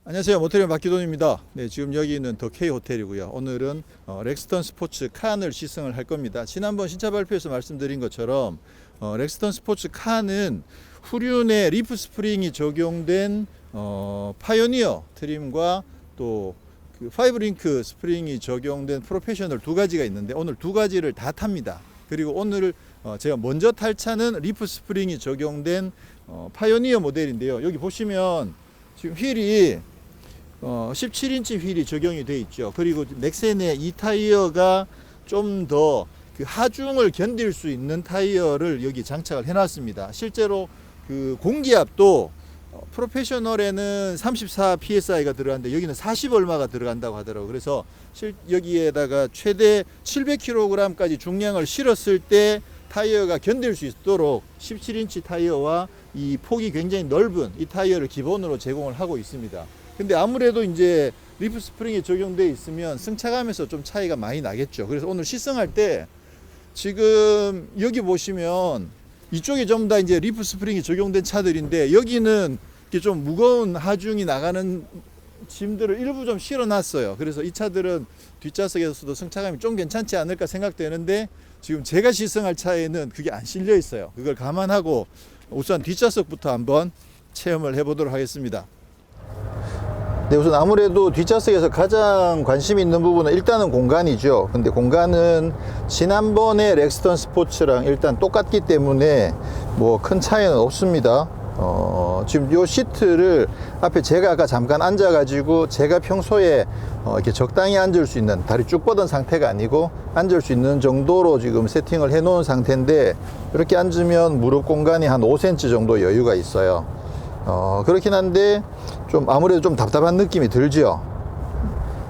안녕하세요. 모텔의 박기돈입니다. 네, 지금 여기는 더 K 호텔이고요. 오늘은 렉스턴 스포츠 칸을 시승을 할 겁니다. 지난번 신차 발표에서 말씀드린 것처럼 렉스턴 스포츠 칸은 후륜에 리프 스프링이 적용된 파이오니어 트림과 또 그 5링크 스프링이 적용된 프로페셔널 두 가지가 있는데 오늘 두 가지를 다 탑니다. 그리고 오늘 제가 먼저 탈 차는 리프 스프링이 적용된 파이오니어 모델인데요. 여기 보시면 지금 휠이 17인치 휠이 적용이 되어 있죠. 그리고 넥센의 이 타이어가 좀 더 그 하중을 견딜 수 있는 타이어를 여기 장착을 해놨습니다. 실제로 그 공기압도 프로페셔널에는 34 psi가 들어가는데 여기는 40 얼마가 들어간다고 하더라고요. 그래서 여기에다가 최대 700kg까지 중량을 실었을 때 타이어가 견딜 수 있도록 17인치 타이어와 이 폭이 굉장히 넓은 이 타이어를 기본으로 제공을 하고 있습니다. 근데 아무래도 이제 리프 스프링이 적용되어 있으면 승차감에서 좀 차이가 많이 나겠죠. 그래서 오늘 시승할 때 지금 여기 보시면 이쪽이 전부 다 이제 리프 스프링이 적용된 차들인데 여기는 이렇게 좀 무거운 하중이 나가는 짐들을 일부 좀 실어 놨어요. 그래서 이 차들은 뒷좌석에서도 승차감이 좀 괜찮지 않을까 생각되는데 지금 제가 시승할 차에는 그게 안 실려 있어요. 그걸 감안하고 우선 뒷좌석부터 한번 체험을 해보도록 하겠습니다. 네, 우선 아무래도 뒷좌석에서 가장 관심 있는 부분은 일단은 공간이죠. 근데 공간은 지난번에 렉스턴 스포츠랑 일단 똑같기 때문에 뭐 큰 차이는 없습니다. 지금 요 시트를 앞에 제가 아까 잠깐 앉아가지고 제가 평소에 이렇게 적당히 앉을 수 있는, 다리 쭉 뻗은 상태가 아니고 앉을 수 있는 정도로 지금 세팅을 해 놓은 상태인데 이렇게 앉으면 무릎 공간이 한 5cm 정도 여유가 있어요. 그렇긴 한데 좀 아무래도 좀 답답한 느낌이 들죠.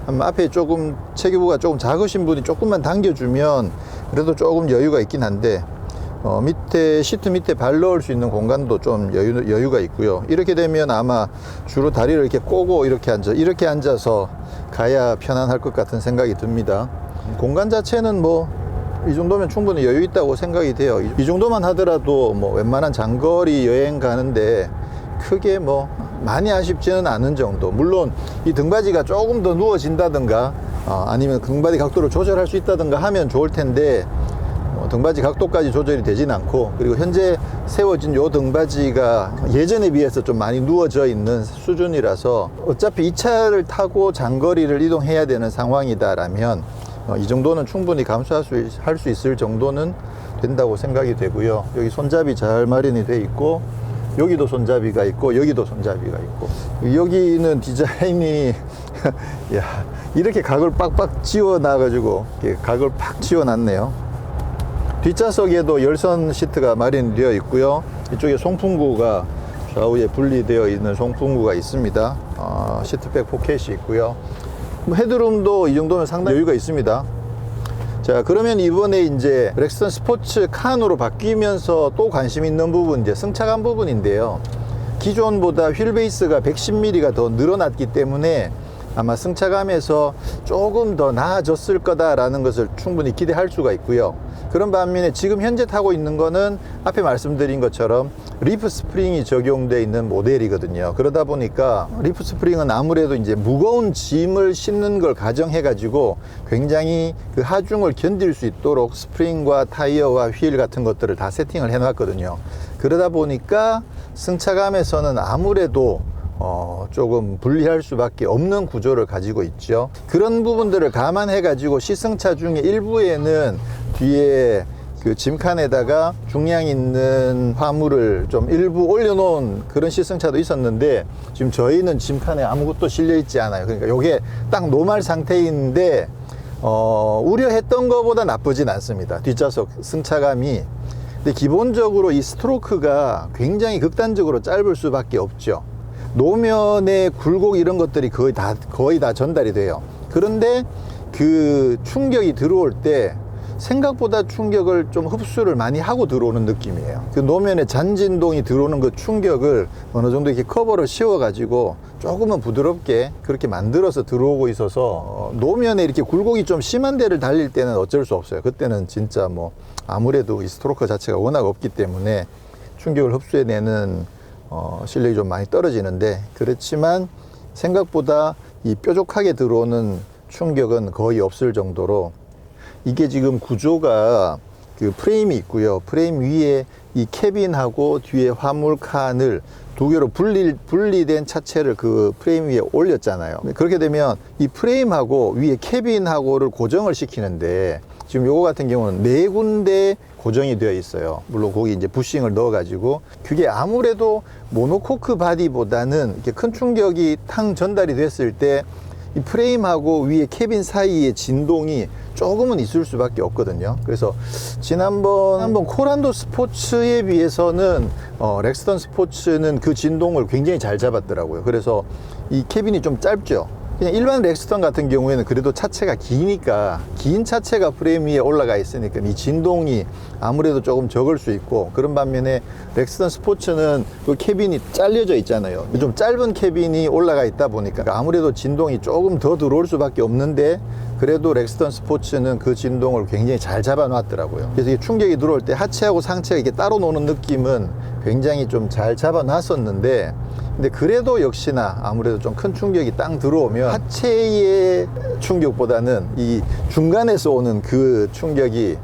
앞에 조금 체구부가 조금 작으신 분이 조금만 당겨주면 그래도 조금 여유가 있긴 한데 밑에 시트 밑에 발 넣을 수 있는 공간도 좀 여유가 있고요. 이렇게 되면 아마 주로 다리를 이렇게 꼬고 이렇게 앉아서 가야 편안할 것 같은 생각이 듭니다. 공간 자체는 뭐 이 정도면 충분히 여유 있다고 생각이 돼요. 이 정도만 하더라도 뭐 웬만한 장거리 여행 가는데 크게 뭐 많이 아쉽지는 않은 정도. 물론 이 등받이가 조금 더 누워진다든가 아니면 등받이 각도를 조절할 수 있다든가 하면 좋을 텐데 등받이 각도까지 조절이 되진 않고, 그리고 현재 세워진 요 등받이가 예전에 비해서 좀 많이 누워져 있는 수준이라서 어차피 이 차를 타고 장거리를 이동해야 되는 상황이다라면 이 정도는 충분히 감수할 수 있을 정도는 된다고 생각이 되고요. 여기 손잡이 잘 마련이 돼 있고 여기도 손잡이가 있고 여기도 손잡이가 있고, 여기는 디자인이 야, 이렇게 각을 빡빡 지워 놔가지고 각을 팍 지워 놨네요. 뒷좌석에도 열선 시트가 마련되어 있고요. 이쪽에 송풍구가 좌우에 분리되어 있는 송풍구가 있습니다. 시트백 포켓이 있고요. 헤드룸도 이 정도면 상당히 여유가 있습니다. 자, 그러면 이번에 이제 렉스턴 스포츠 칸으로 바뀌면서 또 관심 있는 부분, 이제 승차감 부분인데요. 기존보다 휠 베이스가 110mm가 더 늘어났기 때문에 아마 승차감에서 조금 더 나아졌을 거다라는 것을 충분히 기대할 수가 있고요. 그런 반면에 지금 현재 타고 있는 거는 앞에 말씀드린 것처럼 리프 스프링이 적용되어 있는 모델이거든요. 그러다 보니까 리프 스프링은 아무래도 이제 무거운 짐을 싣는 걸 가정해 가지고 굉장히 그 하중을 견딜 수 있도록 스프링과 타이어와 휠 같은 것들을 다 세팅을 해 놨거든요. 그러다 보니까 승차감에서는 아무래도 조금 불리할 수밖에 없는 구조를 가지고 있죠. 그런 부분들을 감안해 가지고 시승차 중에 일부에는 뒤에 그 짐칸에다가 중량 있는 화물을 좀 일부 올려놓은 그런 시승차도 있었는데 지금 저희는 짐칸에 아무것도 실려 있지 않아요. 그러니까 요게 딱 노말 상태인데 우려했던 것보다 나쁘진 않습니다. 뒷좌석 승차감이 근데 기본적으로 이 스트로크가 굉장히 극단적으로 짧을 수밖에 없죠. 노면의 굴곡 이런 것들이 거의 다 전달이 돼요. 그런데 그 충격이 들어올 때 생각보다 충격을 좀 흡수를 많이 하고 들어오는 느낌이에요. 그 노면에 잔진동이 들어오는 그 충격을 어느 정도 이렇게 커버를 씌워 가지고 조금은 부드럽게 그렇게 만들어서 들어오고 있어서 노면에 이렇게 굴곡이 좀 심한 데를 달릴 때는 어쩔 수 없어요. 그때는 진짜 뭐 아무래도 이 스트로크 자체가 워낙 없기 때문에 충격을 흡수해내는 실력이 좀 많이 떨어지는데, 그렇지만 생각보다 이 뾰족하게 들어오는 충격은 거의 없을 정도로, 이게 지금 구조가 그 프레임이 있고요. 프레임 위에 이 캐빈하고 뒤에 화물 칸을 두 개로 분리된 차체를 그 프레임 위에 올렸잖아요. 그렇게 되면 이 프레임하고 위에 캐빈하고를 고정을 시키는데, 지금 요거 같은 경우는 4군데 고정이 되어 있어요. 물론 거기 이제 부싱을 넣어 가지고, 그게 아무래도 모노코크 바디보다는 이렇게 큰 충격이 탕 전달이 됐을 때 이 프레임하고 위에 캐빈 사이의 진동이 조금은 있을 수밖에 없거든요. 그래서 지난번 코란도 스포츠에 비해서는 렉스턴 스포츠는 그 진동을 굉장히 잘 잡았더라고요. 그래서 이 캐빈이 좀 짧죠. 그냥 일반 렉스턴 같은 경우에는 그래도 차체가 기니까, 긴 차체가 프레임 위에 올라가 있으니까 이 진동이 아무래도 조금 적을 수 있고, 그런 반면에 렉스턴 스포츠는 그 캐빈이 잘려져 있잖아요. 좀 짧은 캐빈이 올라가 있다 보니까 아무래도 진동이 조금 더 들어올 수밖에 없는데, 그래도 렉스턴 스포츠는 그 진동을 굉장히 잘 잡아 놨더라고요. 그래서 이게 충격이 들어올 때 하체하고 상체가 이렇게 따로 노는 느낌은 굉장히 좀 잘 잡아 놨었는데, 근데 그래도 역시나 아무래도 좀 큰 충격이 땅 들어오면 하체의 충격보다는 이 중간에서 오는 그 충격이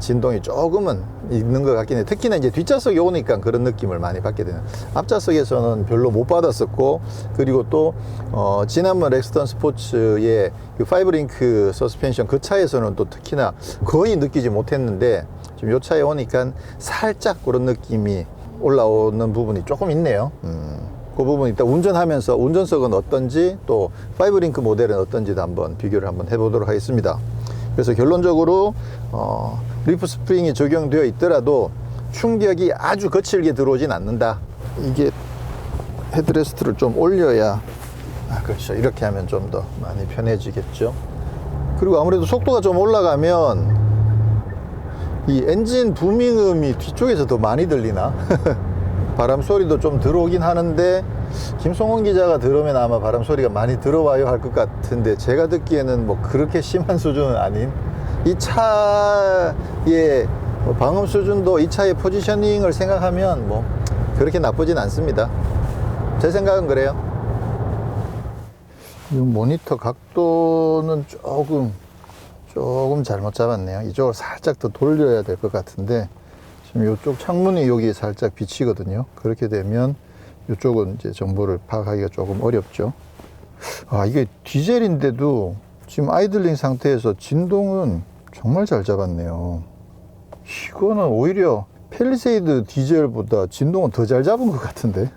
진동이 조금은 있는 것 같긴 해요. 특히나 이제 뒷좌석에 오니까 그런 느낌을 많이 받게 되는. 앞좌석에서는 별로 못 받았었고, 그리고 또 지난번 렉스턴 스포츠의 그 파이브링크 서스펜션 그 차에서는 또 특히나 거의 느끼지 못했는데, 지금 요 차에 오니까 살짝 그런 느낌이 올라오는 부분이 조금 있네요. 그 부분 이따 운전하면서 운전석은 어떤지, 또 파이브링크 모델은 어떤지도 한번 비교를 한번 해보도록 하겠습니다. 그래서 결론적으로 리프 스프링이 적용되어 있더라도 충격이 아주 거칠게 들어오진 않는다. 이게 헤드레스트를 좀 올려야, 그렇죠, 이렇게 하면 좀 더 많이 편해지겠죠. 그리고 아무래도 속도가 좀 올라가면 이 엔진 부밍음이 뒤쪽에서 더 많이 들리나? 바람 소리도 좀 들어오긴 하는데, 김성원 기자가 들으면 아마 바람 소리가 많이 들어와요 할 것 같은데, 제가 듣기에는 뭐 그렇게 심한 수준은 아닌, 이 차의 방음 수준도 이 차의 포지셔닝을 생각하면 뭐 그렇게 나쁘진 않습니다. 제 생각은 그래요. 이 모니터 각도는 조금 잘못 잡았네요. 이쪽을 살짝 더 돌려야 될 것 같은데, 지금 이쪽 창문이 여기 살짝 비치거든요. 그렇게 되면 이쪽은 이제 정보를 파악하기가 조금 어렵죠. 이게 디젤인데도 지금 아이들링 상태에서 진동은 정말 잘 잡았네요. 이거는 오히려 팰리세이드 디젤보다 진동은 더 잘 잡은 것 같은데.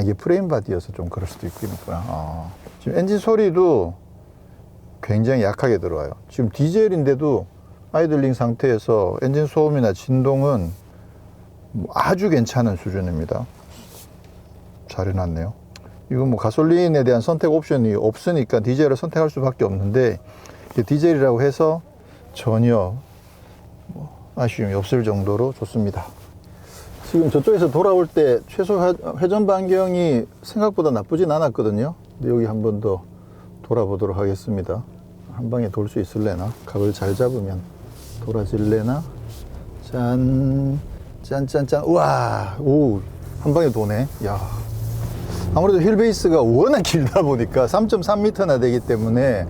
이게 프레임 바디여서 좀 그럴 수도 있겠구나. 지금 엔진 소리도 굉장히 약하게 들어와요. 지금 디젤인데도 아이들링 상태에서 엔진 소음이나 진동은 아주 괜찮은 수준입니다. 잘 해놨네요. 이건 뭐 가솔린에 대한 선택 옵션이 없으니까 디젤을 선택할 수밖에 없는데, 디젤이라고 해서 전혀 아쉬움이 없을 정도로 좋습니다. 지금 저쪽에서 돌아올 때 최소 회전 반경이 생각보다 나쁘진 않았거든요. 근데 여기 한 번 더 돌아보도록 하겠습니다. 한 방에 돌 수 있을래나? 각을 잘 잡으면 돌아질래나? 짠. 우와, 한 방에 도네. 야, 아무래도 휠 베이스가 워낙 길다 보니까 3.3m나 되기 때문에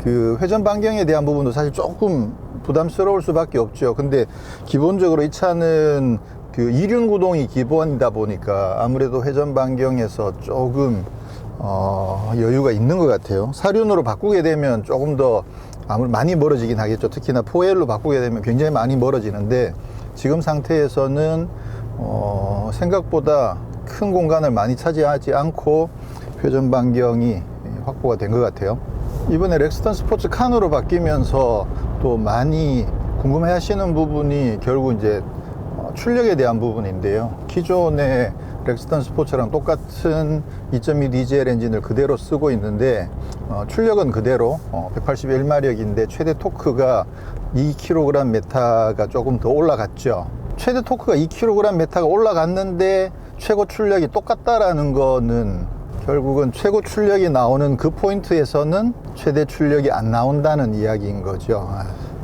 그 회전 반경에 대한 부분도 사실 조금 부담스러울 수밖에 없죠. 근데 기본적으로 이 차는 그 이륜 구동이 기본이다 보니까 아무래도 회전 반경에서 조금 여유가 있는 것 같아요. 사륜으로 바꾸게 되면 조금 더 많이 멀어지긴 하겠죠. 특히나 4L로 바꾸게 되면 굉장히 많이 멀어지는데, 지금 상태에서는 생각보다 큰 공간을 많이 차지하지 않고 회전 반경이 확보가 된 것 같아요. 이번에 렉스턴 스포츠 칸으로 바뀌면서 또 많이 궁금해 하시는 부분이 결국 이제 출력에 대한 부분인데요. 기존의 렉스턴 스포츠랑 똑같은 2.2 디젤 엔진을 그대로 쓰고 있는데 출력은 그대로 181마력인데 최대 토크가 2kg 메타가 조금 더 올라갔죠. 최대 토크가 2kg 메타가 올라갔는데 최고 출력이 똑같다라는 거는 결국은 최고 출력이 나오는 그 포인트에서는 최대 출력이 안 나온다는 이야기인 거죠.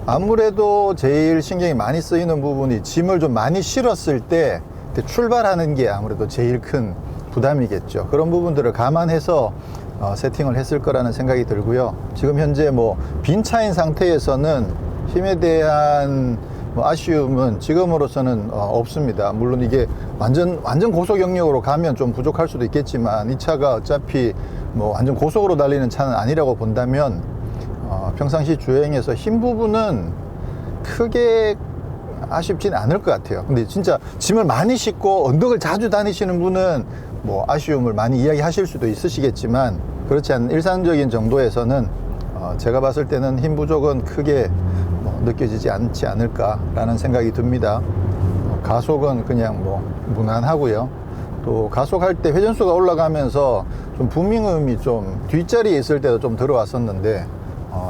아무래도 제일 신경이 많이 쓰이는 부분이 짐을 좀 많이 실었을 때 출발하는 게 아무래도 제일 큰 부담이겠죠. 그런 부분들을 감안해서 세팅을 했을 거라는 생각이 들고요. 지금 현재 뭐 빈 차인 상태에서는 힘에 대한 아쉬움은 지금으로서는 없습니다. 물론 이게 완전 고속 영역으로 가면 좀 부족할 수도 있겠지만 이 차가 어차피 뭐 완전 고속으로 달리는 차는 아니라고 본다면 평상시 주행에서 힘 부분은 크게 아쉽진 않을 것 같아요. 근데 진짜 짐을 많이 싣고 언덕을 자주 다니시는 분은 뭐 아쉬움을 많이 이야기하실 수도 있으시겠지만 그렇지 않은 일상적인 정도에서는 제가 봤을 때는 힘 부족은 크게 느껴지지 않지 않을까라는 생각이 듭니다. 가속은 그냥 뭐 무난하고요. 또 가속할 때 회전수가 올라가면서 좀 부밍음이 좀 뒷자리에 있을 때도 좀 들어왔었는데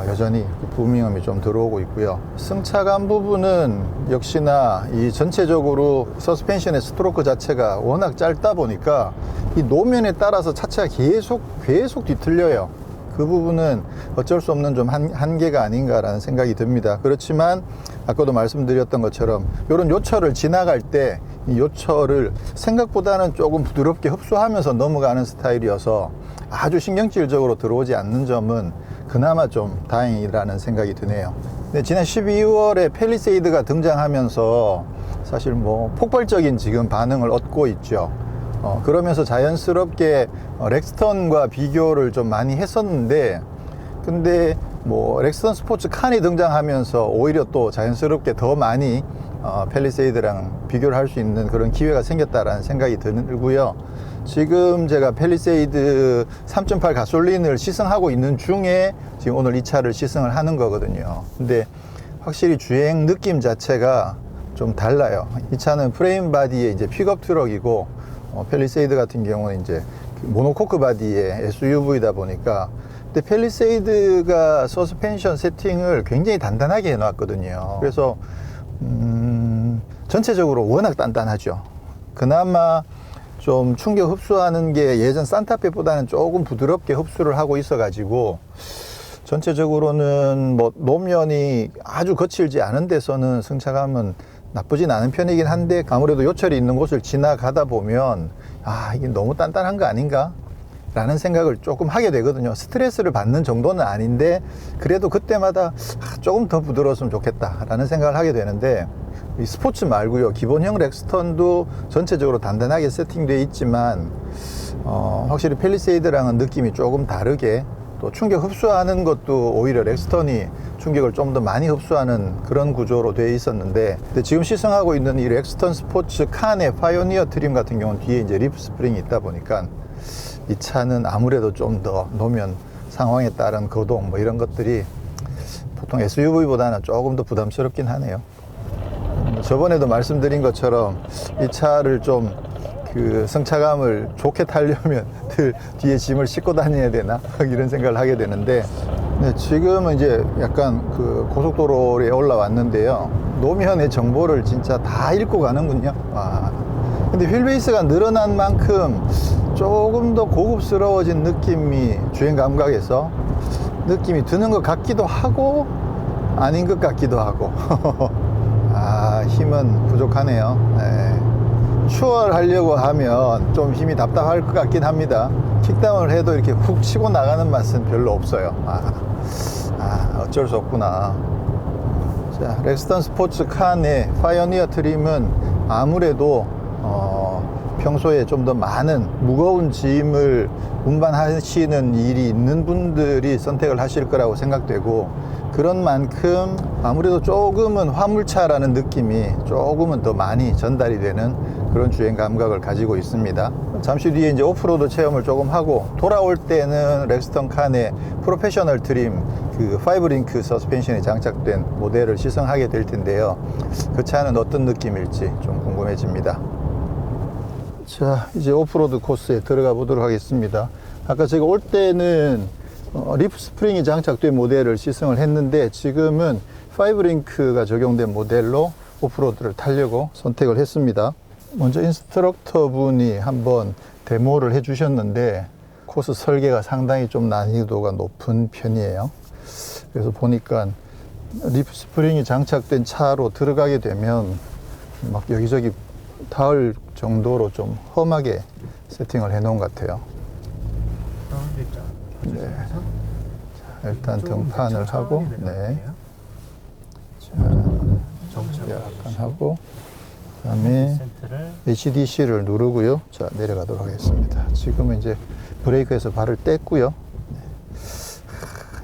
여전히 부밍음이 좀 들어오고 있고요. 승차감 부분은 역시나 이 전체적으로 서스펜션의 스트로크 자체가 워낙 짧다 보니까 이 노면에 따라서 차체가 계속 뒤틀려요. 그 부분은 어쩔 수 없는 좀 한계가 아닌가라는 생각이 듭니다. 그렇지만 아까도 말씀드렸던 것처럼 이런 요철을 지나갈 때 이 요철을 생각보다는 조금 부드럽게 흡수하면서 넘어가는 스타일이어서 아주 신경질적으로 들어오지 않는 점은 그나마 좀 다행이라는 생각이 드네요. 근데 지난 12월에 팰리세이드가 등장하면서 사실 뭐 폭발적인 지금 반응을 얻고 있죠. 그러면서 자연스럽게 렉스턴과 비교를 좀 많이 했었는데 근데 뭐 렉스턴 스포츠 칸이 등장하면서 오히려 또 자연스럽게 더 많이 팰리세이드랑 비교를 할 수 있는 그런 기회가 생겼다라는 생각이 들고요. 지금 제가 팰리세이드 3.8 가솔린을 시승하고 있는 중에 지금 오늘 이 차를 시승을 하는 거거든요. 근데 확실히 주행 느낌 자체가 좀 달라요. 이 차는 프레임 바디에 이제 픽업 트럭이고 팰리세이드 같은 경우는 이제 모노코크 바디의 SUV다 보니까 근데 팰리세이드가 서스펜션 세팅을 굉장히 단단하게 해놨거든요. 그래서 전체적으로 워낙 단단하죠. 그나마 좀 충격 흡수하는 게 예전 산타페보다는 조금 부드럽게 흡수를 하고 있어 가지고 전체적으로는 뭐 노면이 아주 거칠지 않은 데서는 승차감은 나쁘진 않은 편이긴 한데 아무래도 요철이 있는 곳을 지나가다 보면 이게 너무 단단한 거 아닌가? 라는 생각을 조금 하게 되거든요. 스트레스를 받는 정도는 아닌데 그래도 그때마다 조금 더 부드러웠으면 좋겠다 라는 생각을 하게 되는데 이 스포츠 말고요. 기본형 렉스턴도 전체적으로 단단하게 세팅되어 있지만 확실히 팰리세이드랑은 느낌이 조금 다르게 또 충격 흡수하는 것도 오히려 렉스턴이 충격을 좀 더 많이 흡수하는 그런 구조로 되어 있었는데 근데 지금 시승하고 있는 이 렉스턴 스포츠 칸의 파이오니어 트림 같은 경우는 뒤에 이제 리프 스프링이 있다 보니까 이 차는 아무래도 좀 더 노면 상황에 따른 거동 뭐 이런 것들이 보통 SUV보다는 조금 더 부담스럽긴 하네요. 저번에도 말씀드린 것처럼 이 차를 좀 그 승차감을 좋게 타려면 늘 뒤에 짐을 싣고 다녀야 되나 이런 생각을 하게 되는데 네, 지금은 이제 약간 그 고속도로에 올라왔는데요. 노면의 정보를 진짜 다 읽고 가는군요. 근데 휠베이스가 늘어난 만큼 조금 더 고급스러워진 느낌이 주행 감각에서 느낌이 드는 것 같기도 하고 아닌 것 같기도 하고 힘은 부족하네요. 네. 추월하려고 하면 좀 힘이 답답할 것 같긴 합니다. 킥다운을 해도 이렇게 훅 치고 나가는 맛은 별로 없어요. 어쩔 수 없구나. 자, 렉스턴 스포츠 칸의 파이오니어 트림은 아무래도 평소에 좀 더 많은 무거운 짐을 운반하시는 일이 있는 분들이 선택을 하실 거라고 생각되고 그런 만큼 아무래도 조금은 화물차라는 느낌이 조금은 더 많이 전달이 되는 그런 주행 감각을 가지고 있습니다. 잠시 뒤에 이제 오프로드 체험을 조금 하고 돌아올 때는 렉스턴 칸의 프로페셔널 트림 그 5링크 서스펜션이 장착된 모델을 시승하게 될 텐데요. 그 차는 어떤 느낌일지 좀 궁금해집니다. 자, 이제 오프로드 코스에 들어가 보도록 하겠습니다. 아까 제가 올 때는 리프 스프링이 장착된 모델을 시승을 했는데 지금은 5링크가 적용된 모델로 오프로드를 타려고 선택을 했습니다. 먼저 인스트럭터 분이 한번 데모를 해 주셨는데 코스 설계가 상당히 좀 난이도가 높은 편이에요. 그래서 보니까 리프 스프링이 장착된 차로 들어가게 되면 막 여기저기 닿을 정도로 좀 험하게 세팅을 해 놓은 것 같아요. 네. 자, 일단 등판을 하고, 네. 자, 약간 하고, 그 다음에 HDC를 누르고요. 자, 내려가도록 하겠습니다. 지금은 이제 브레이크에서 발을 뗐고요.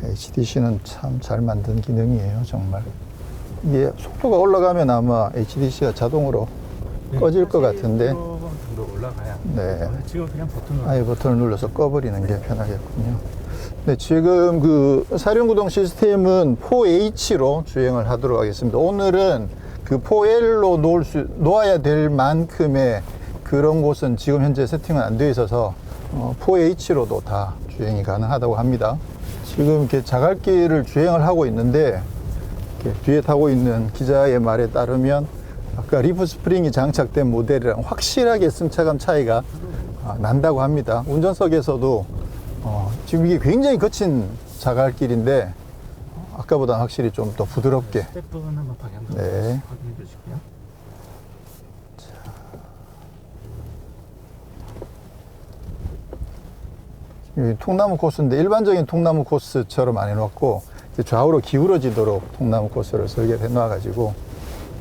네. HDC는 참 잘 만든 기능이에요, 정말. 이게 속도가 올라가면 아마 HDC가 자동으로 꺼질 것 같은데. 올라가야. 네. 지금 그냥 아예 버튼을 눌러서 꺼버리는 게 편하겠군요. 네, 지금 그 사륜구동 시스템은 4H로 주행을 하도록 하겠습니다. 오늘은 그 4L로 놓아야 될 만큼의 그런 곳은 지금 현재 세팅은 안 되어 있어서 4H로도 다 주행이 가능하다고 합니다. 지금 이렇게 자갈길을 주행을 하고 있는데 이렇게 뒤에 타고 있는 기자의 말에 따르면 아까 리프 스프링이 장착된 모델이랑 확실하게 승차감 차이가 난다고 합니다. 운전석에서도 지금 이게 굉장히 거친 자갈길인데 아까보다 확실히 좀 더 부드럽게. 스텝은 한번 방향 네. 확인해 주시고요. 여기 통나무 코스인데 일반적인 통나무 코스처럼 안 해놓고 좌우로 기울어지도록 통나무 코스를 설계를 해놔가지고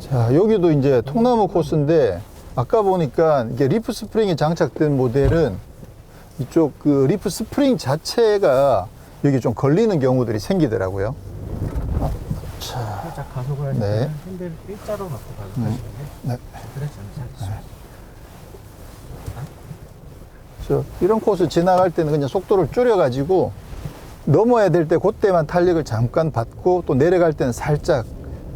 자, 여기도 이제 통나무 코스인데 아까 보니까 이게 리프 스프링이 장착된 모델은 이쪽 그 리프 스프링 자체가 여기 좀 걸리는 경우들이 생기더라고요. 자, 살짝 가속을 하실 네. 때는 핸들 일자로 놓고 가속하시는 게 네. 스트레스는 잘 있어요. 이런 코스 지나갈 때는 그냥 속도를 줄여가지고 넘어야 될 때 그때만 탄력을 잠깐 받고 또 내려갈 때는 살짝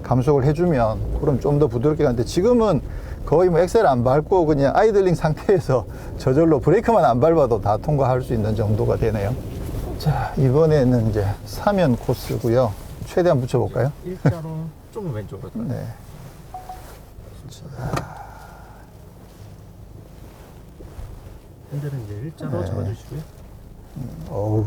감속을 해주면 그럼 좀 더 부드럽게 가는데 지금은 거의 뭐 엑셀 안 밟고 그냥 아이들링 상태에서 저절로 브레이크만 안 밟아도 다 통과할 수 있는 정도가 되네요. 자, 이번에는 이제 사면 코스고요. 최대한 붙여볼까요? 일자로 좀 왼쪽으로. 네. 핸들은 이제 일자로 네. 잡아주시고요. 어우.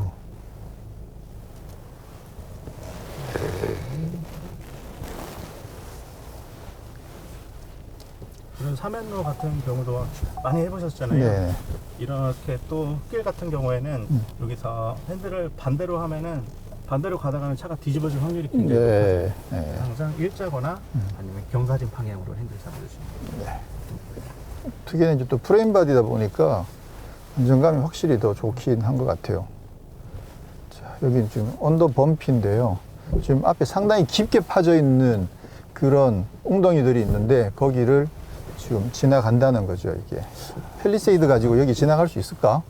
이런 사면로 같은 경우도 많이 해보셨잖아요. 네. 이렇게 또 길 같은 경우에는 여기서 핸들을 반대로 하면은 반대로 가다가는 차가 뒤집어질 확률이 굉장히 네. 높아요. 네. 항상 일자거나 아니면 경사진 방향으로 핸들 잡아주시면 돼요. 네. 특히는 이제 또 프레임 바디다 보니까 안정감이 확실히 더 좋긴 한 것 같아요. 자, 여기 지금 언더 범피인데요. 지금 앞에 상당히 깊게 파져 있는 그런 웅덩이들이 있는데 거기를 지금 지나간다는 거죠, 이게. 펠리세이드 가지고 여기 지나갈 수 있을까?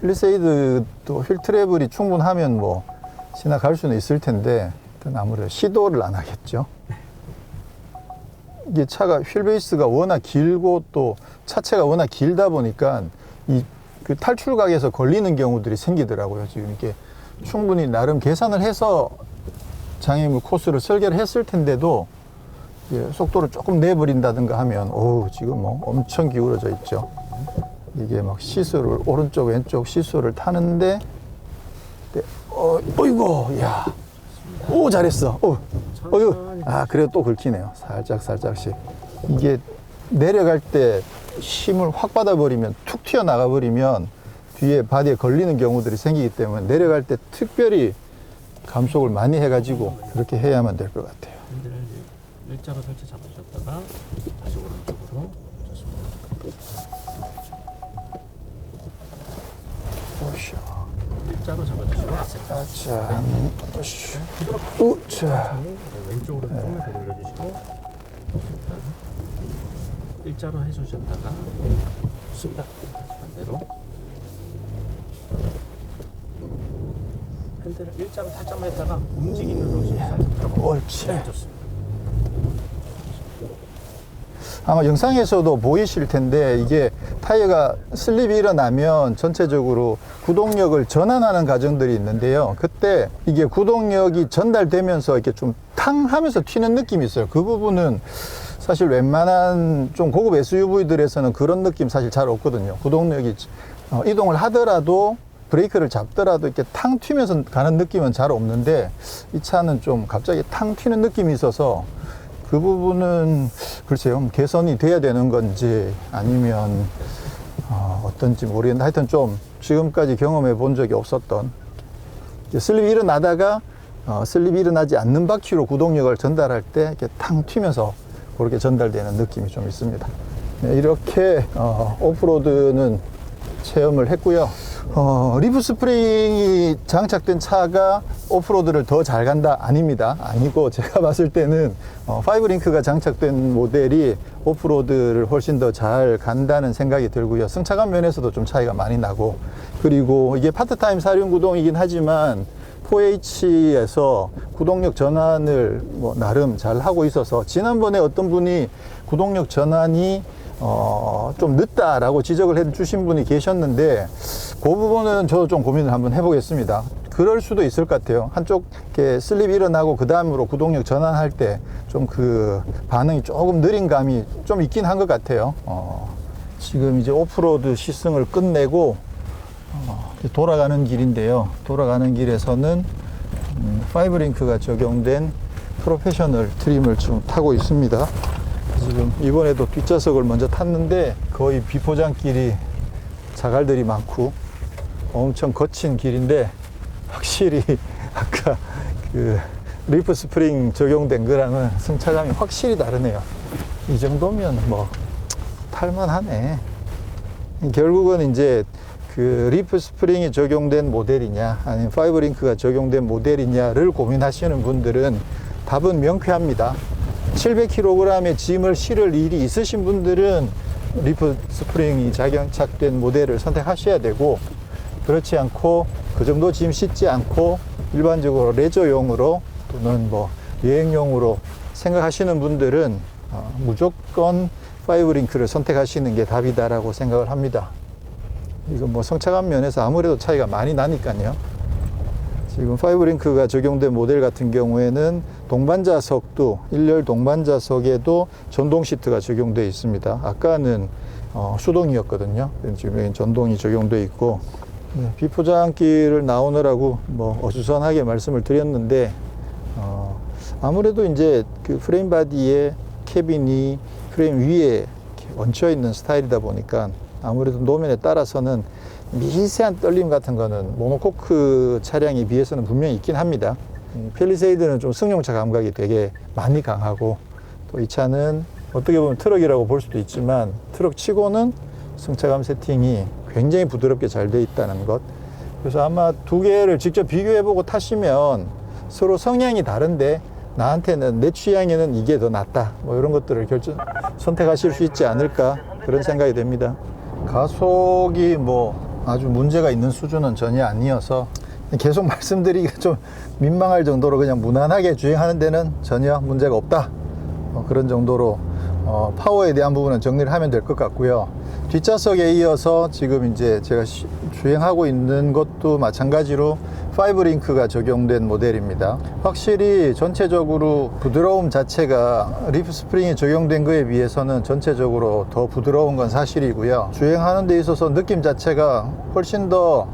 펠리세이드도 휠 트래블이 충분하면 뭐 지나갈 수는 있을 텐데 일단 아무래도 시도를 안 하겠죠. 이게 차가 휠 베이스가 워낙 길고 또 차체가 워낙 길다 보니까 이 그 탈출각에서 걸리는 경우들이 생기더라고요. 지금 이게 충분히 나름 계산을 해서 장애물 코스를 설계를 했을 텐데도 속도를 조금 내버린다든가 하면 지금 뭐 엄청 기울어져 있죠. 이게 막 시수를 오른쪽 왼쪽 시수를 타는데 어이구 야 오 잘했어 어휴 그래도 또 긁히네요. 살짝씩 이게 내려갈 때 힘을 확 받아버리면 툭 튀어나가 버리면 뒤에 바디에 걸리는 경우들이 생기기 때문에 내려갈 때 특별히 감속을 많이 해가지고 그렇게 해야만 될 것 같아요. 핸들을 일자로 살짝 잡으셨다가 다시 오른쪽으로 좋습니다. 일자로 잡아주시고 자, 자, 왼쪽으로 조금 더 올려주시고 일자로 해주셨다가 좋습니다. 반대로 핸들을 일자로 살짝만 했다가 움직이는 로션이 살짝 옳지. 네, 좋습니다. 아마 영상에서도 보이실 텐데 이게 타이어가 슬립이 일어나면 전체적으로 구동력을 전환하는 과정들이 있는데요. 그때 이게 구동력이 전달되면서 이렇게 좀 탕 하면서 튀는 느낌이 있어요. 그 부분은 사실 웬만한 좀 고급 SUV들에서는 그런 느낌 사실 잘 없거든요. 구동력이 이동을 하더라도 브레이크를 잡더라도 이렇게 탕 튀면서 가는 느낌은 잘 없는데 이 차는 좀 갑자기 탕 튀는 느낌이 있어서 그 부분은 글쎄요, 개선이 돼야 되는 건지 아니면 어떤지 모르겠는데 하여튼 좀 지금까지 경험해 본 적이 없었던 슬립이 일어나다가 슬립이 일어나지 않는 바퀴로 구동력을 전달할 때 이렇게 탕 튀면서 그렇게 전달되는 느낌이 좀 있습니다. 네, 이렇게 오프로드는 체험을 했고요. 리프 스프링이 장착된 차가 오프로드를 더 잘 간다? 아닙니다. 아니고 제가 봤을 때는 5링크가 장착된 모델이 오프로드를 훨씬 더 잘 간다는 생각이 들고요. 승차감 면에서도 좀 차이가 많이 나고, 그리고 이게 파트타임 사륜 구동이긴 하지만 4H에서 구동력 전환을 뭐 나름 잘 하고 있어서, 지난번에 어떤 분이 구동력 전환이 좀 늦다라고 지적을 해 주신 분이 계셨는데, 그 부분은 저도 좀 고민을 한번 해보겠습니다. 그럴 수도 있을 것 같아요. 한쪽 이렇게 슬립이 일어나고 그 다음으로 구동력 전환할 때 좀 그 반응이 조금 느린 감이 좀 있긴 한 것 같아요. 지금 이제 오프로드 시승을 끝내고 돌아가는 길인데요. 돌아가는 길에서는 5링크가 적용된 프로페셔널 트림을 지금 타고 있습니다. 지금 이번에도 뒷좌석을 먼저 탔는데 거의 비포장길이 자갈들이 많고 엄청 거친 길인데, 확실히 아까 그 리프 스프링 적용된 거랑은 승차감이 확실히 다르네요. 이 정도면 뭐 탈만하네. 결국은 이제 그 리프 스프링이 적용된 모델이냐 아니면 5링크가 적용된 모델이냐를 고민하시는 분들은 답은 명쾌합니다. 700kg의 짐을 실을 일이 있으신 분들은 리프 스프링이 장착된 모델을 선택하셔야 되고, 그렇지 않고 그 정도 짐 싣지 않고 일반적으로 레저용으로 또는 뭐 여행용으로 생각하시는 분들은 무조건 5링크를 선택하시는 게 답이다라고 생각을 합니다. 이건 뭐 성차감 면에서 아무래도 차이가 많이 나니까요. 지금 5링크가 적용된 모델 같은 경우에는 동반자석도, 일렬 동반자석에도 전동 시트가 적용되어 있습니다. 아까는 수동이었거든요. 지금 여기 전동이 적용되어 있고, 비포장길을 나오느라고 뭐 어수선하게 말씀을 드렸는데, 아무래도 이제 그 프레임 바디에 캐빈이 프레임 위에 얹혀 있는 스타일이다 보니까 아무래도 노면에 따라서는 미세한 떨림 같은 거는 모노코크 차량에 비해서는 분명히 있긴 합니다. 팰리세이드는 좀 승용차 감각이 되게 많이 강하고, 또 이 차는 어떻게 보면 트럭이라고 볼 수도 있지만 트럭 치고는 승차감 세팅이 굉장히 부드럽게 잘 돼 있다는 것. 그래서 아마 두 개를 직접 비교해보고 타시면 서로 성향이 다른데 나한테는, 내 취향에는 이게 더 낫다, 뭐 이런 것들을 선택하실 수 있지 않을까, 그런 생각이 됩니다. 가속이 뭐 아주 문제가 있는 수준은 전혀 아니어서 계속 말씀드리기가 좀 민망할 정도로 그냥 무난하게 주행하는 데는 전혀 문제가 없다, 그런 정도로 파워에 대한 부분은 정리를 하면 될 것 같고요. 뒷좌석에 이어서 지금 이제 제가 주행하고 있는 것도 마찬가지로 5링크가 적용된 모델입니다. 확실히 전체적으로 부드러움 자체가 리프 스프링이 적용된 거에 비해서는 전체적으로 더 부드러운 건 사실이고요. 주행하는 데 있어서 느낌 자체가 훨씬 더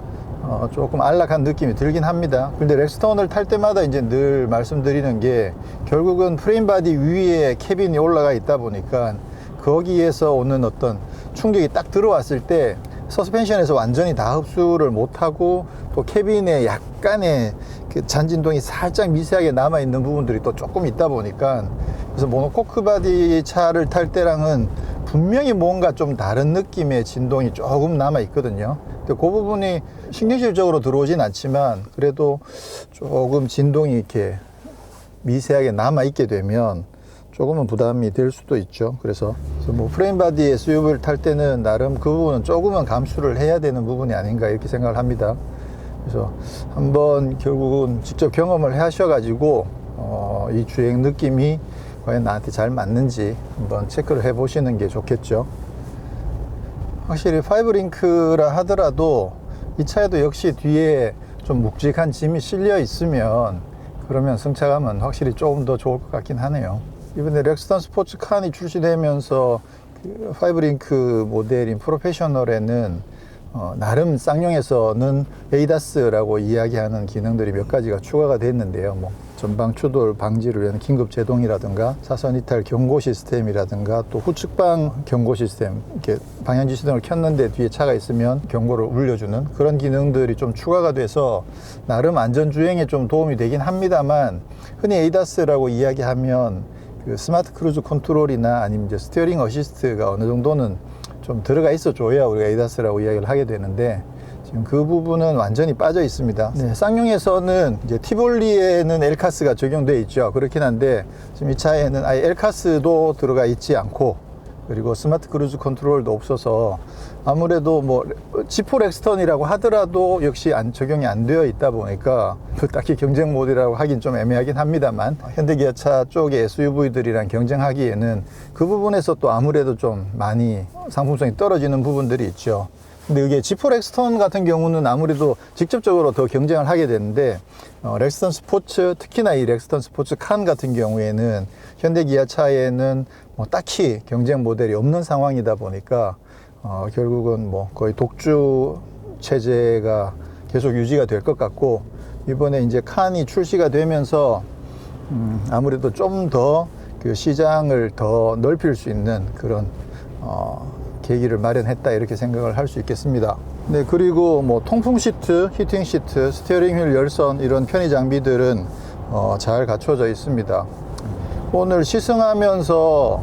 조금 안락한 느낌이 들긴 합니다. 근데 렉스턴을 탈 때마다 이제 늘 말씀드리는 게, 결국은 프레임 바디 위에 캐빈이 올라가 있다 보니까 거기에서 오는 어떤 충격이 딱 들어왔을 때 서스펜션에서 완전히 다 흡수를 못하고, 또 캐빈에 약간의 그 잔진동이 살짝 미세하게 남아있는 부분들이 또 조금 있다 보니까, 그래서 모노코크 바디 차를 탈 때랑은 분명히 뭔가 좀 다른 느낌의 진동이 조금 남아있거든요. 그 부분이 신경질적으로 들어오진 않지만 그래도 조금 진동이 이렇게 미세하게 남아있게 되면 조금은 부담이 될 수도 있죠. 그래서 뭐 프레임 바디 SUV를 탈 때는 나름 그 부분은 조금은 감수를 해야 되는 부분이 아닌가 이렇게 생각을 합니다. 그래서 한번 결국은 직접 경험을 하셔가지고 이 주행 느낌이 과연 나한테 잘 맞는지 한번 체크를 해 보시는 게 좋겠죠. 확실히 5링크라 하더라도 이 차에도 역시 뒤에 좀 묵직한 짐이 실려 있으면 그러면 승차감은 확실히 조금 더 좋을 것 같긴 하네요. 이번에 렉스턴 스포츠 칸이 출시되면서 그 5링크 모델인 프로페셔널에는 나름 쌍용에서는 ADAS라고 이야기하는 기능들이 몇 가지가 추가가 됐는데요. 뭐 전방 추돌 방지를 위한 긴급 제동이라든가 사선 이탈 경고 시스템이라든가 또 후측방 경고 시스템, 이렇게 방향지 시동을 켰는데 뒤에 차가 있으면 경고를 울려주는 그런 기능들이 좀 추가가 돼서 나름 안전 주행에 좀 도움이 되긴 합니다만, 흔히 ADAS라고 이야기하면 그 스마트 크루즈 컨트롤이나 아니면 이제 스티어링 어시스트가 어느 정도는 좀 들어가 있어 줘야 우리가 ADAS라고 이야기를 하게 되는데, 지금 그 부분은 완전히 빠져 있습니다. 네, 쌍용에서는 이제 티볼리에는 엘카스가 적용되어 있죠. 그렇긴 한데 지금 이 차에는 아예 엘카스도 들어가 있지 않고, 그리고 스마트 크루즈 컨트롤도 없어서 아무래도 뭐 G4 렉스턴이라고 하더라도 역시 적용이 안 되어 있다 보니까 딱히 경쟁 모델이라고 하긴 좀 애매하긴 합니다만, 현대기아차 쪽의 SUV들이랑 경쟁하기에는 그 부분에서 또 아무래도 좀 많이 상품성이 떨어지는 부분들이 있죠. 근데 이게 G4 렉스턴 같은 경우는 아무래도 직접적으로 더 경쟁을 하게 되는데, 렉스턴 스포츠, 특히나 이 렉스턴 스포츠 칸 같은 경우에는 현대기아차에는 뭐 딱히 경쟁 모델이 없는 상황이다 보니까 결국은 뭐 거의 독주 체제가 계속 유지가 될 것 같고, 이번에 이제 칸이 출시가 되면서 아무래도 좀 더 그 시장을 더 넓힐 수 있는 그런 계기를 마련했다 이렇게 생각을 할 수 있겠습니다. 네, 그리고 뭐 통풍 시트, 히팅 시트, 스티어링 휠 열선 이런 편의 장비들은 잘 갖춰져 있습니다. 오늘 시승하면서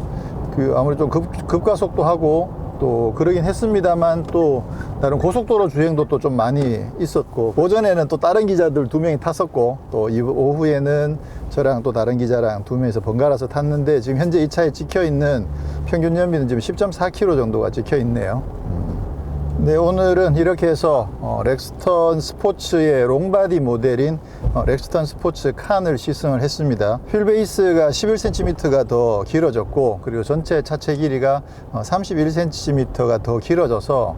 그 아무래도 좀 급가속도 하고 또 그러긴 했습니다만, 또 다른 고속도로 주행도 또 좀 많이 있었고, 오전에는 또 다른 기자들 2명이 탔었고, 또 오후에는 저랑 또 다른 기자랑 2명이서 번갈아서 탔는데, 지금 현재 이 차에 찍혀 있는 평균 연비는 지금 10.4km 정도가 찍혀 있네요. 네, 오늘은 이렇게 해서 렉스턴 스포츠의 롱바디 모델인 렉스턴 스포츠 칸을 시승을 했습니다. 휠 베이스가 11cm가 더 길어졌고, 그리고 전체 차체 길이가 31cm가 더 길어져서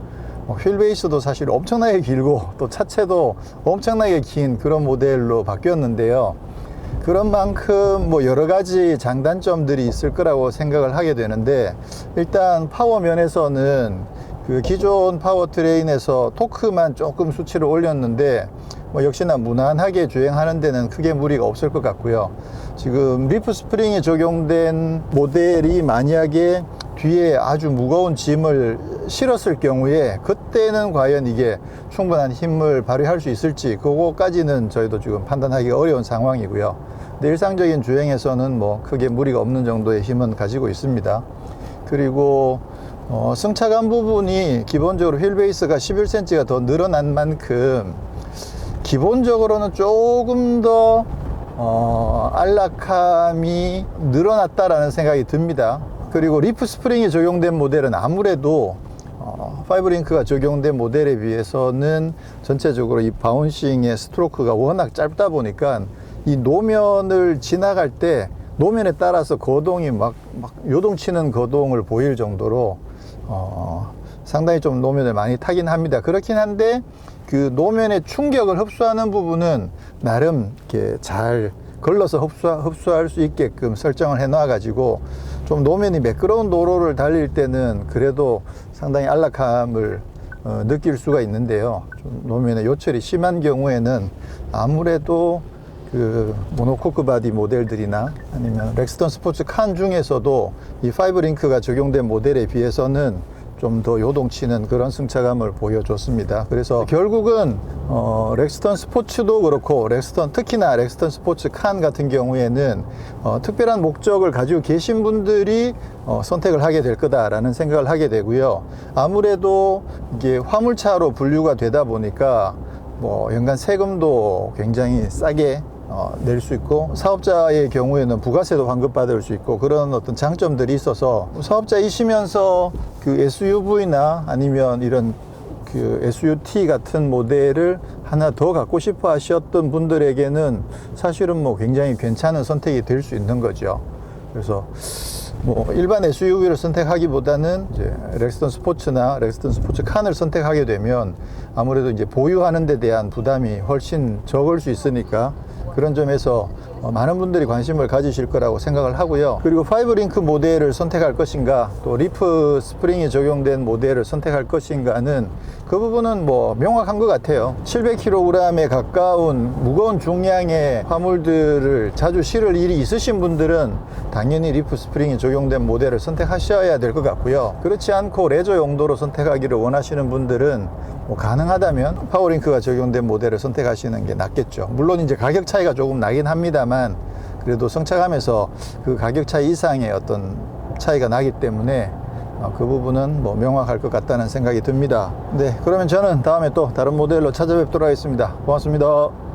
휠 베이스도 사실 엄청나게 길고 또 차체도 엄청나게 긴 그런 모델로 바뀌었는데요. 그런 만큼 뭐 여러 가지 장단점들이 있을 거라고 생각을 하게 되는데, 일단 파워 면에서는 그 기존 파워트레인에서 토크만 조금 수치를 올렸는데 뭐 역시나 무난하게 주행하는 데는 크게 무리가 없을 것 같고요. 지금 리프 스프링이 적용된 모델이 만약에 뒤에 아주 무거운 짐을 실었을 경우에 그때는 과연 이게 충분한 힘을 발휘할 수 있을지, 그거까지는 저희도 지금 판단하기가 어려운 상황이고요. 근데 일상적인 주행에서는 뭐 크게 무리가 없는 정도의 힘은 가지고 있습니다. 그리고 승차감 부분이 기본적으로 휠 베이스가 11cm가 더 늘어난 만큼 기본적으로는 조금 더 안락함이 늘어났다라는 생각이 듭니다. 그리고 리프 스프링이 적용된 모델은 아무래도 5링크가 적용된 모델에 비해서는 전체적으로 이 바운싱의 스트로크가 워낙 짧다 보니까 이 노면을 지나갈 때 노면에 따라서 거동이 막 요동치는 거동을 보일 정도로 상당히 좀 노면을 많이 타긴 합니다. 그렇긴 한데 그 노면의 충격을 흡수하는 부분은 나름 이렇게 잘 걸러서 흡수할 수 있게끔 설정을 해 놔 가지고 좀 노면이 매끄러운 도로를 달릴 때는 그래도 상당히 안락함을 느낄 수가 있는데요. 좀 노면의 요철이 심한 경우에는 아무래도 그 모노코크 바디 모델들이나 아니면 렉스턴 스포츠 칸 중에서도 이 5링크가 적용된 모델에 비해서는 좀 더 요동치는 그런 승차감을 보여줬습니다. 그래서 결국은 렉스턴 스포츠도 그렇고 특히나 렉스턴 스포츠 칸 같은 경우에는 특별한 목적을 가지고 계신 분들이 선택을 하게 될 거다라는 생각을 하게 되고요. 아무래도 이게 화물차로 분류가 되다 보니까 뭐 연간 세금도 굉장히 싸게 낼 수 있고, 사업자의 경우에는 부가세도 환급받을 수 있고, 그런 어떤 장점들이 있어서 사업자이시면서 그 SUV나 아니면 이런 그 SUT 같은 모델을 하나 더 갖고 싶어 하셨던 분들에게는 사실은 뭐 굉장히 괜찮은 선택이 될 수 있는 거죠. 그래서 뭐 일반 SUV를 선택하기보다는 이제 렉스턴 스포츠나 렉스턴 스포츠 칸을 선택하게 되면 아무래도 이제 보유하는 데 대한 부담이 훨씬 적을 수 있으니까, 그런 점에서 많은 분들이 관심을 가지실 거라고 생각을 하고요. 그리고 5링크 모델을 선택할 것인가, 또 리프 스프링이 적용된 모델을 선택할 것인가는 그 부분은 뭐 명확한 것 같아요. 700kg에 가까운 무거운 중량의 화물들을 자주 실을 일이 있으신 분들은 당연히 리프 스프링이 적용된 모델을 선택하셔야 될 것 같고요. 그렇지 않고 레저 용도로 선택하기를 원하시는 분들은 뭐 가능하다면 파워링크가 적용된 모델을 선택하시는 게 낫겠죠. 물론 이제 가격 차이가 조금 나긴 합니다만, 그래도 성차감에서 그 가격 차이 이상의 어떤 차이가 나기 때문에 그 부분은 뭐 명확할 것 같다는 생각이 듭니다. 네, 그러면 저는 다음에 또 다른 모델로 찾아뵙도록 하겠습니다. 고맙습니다.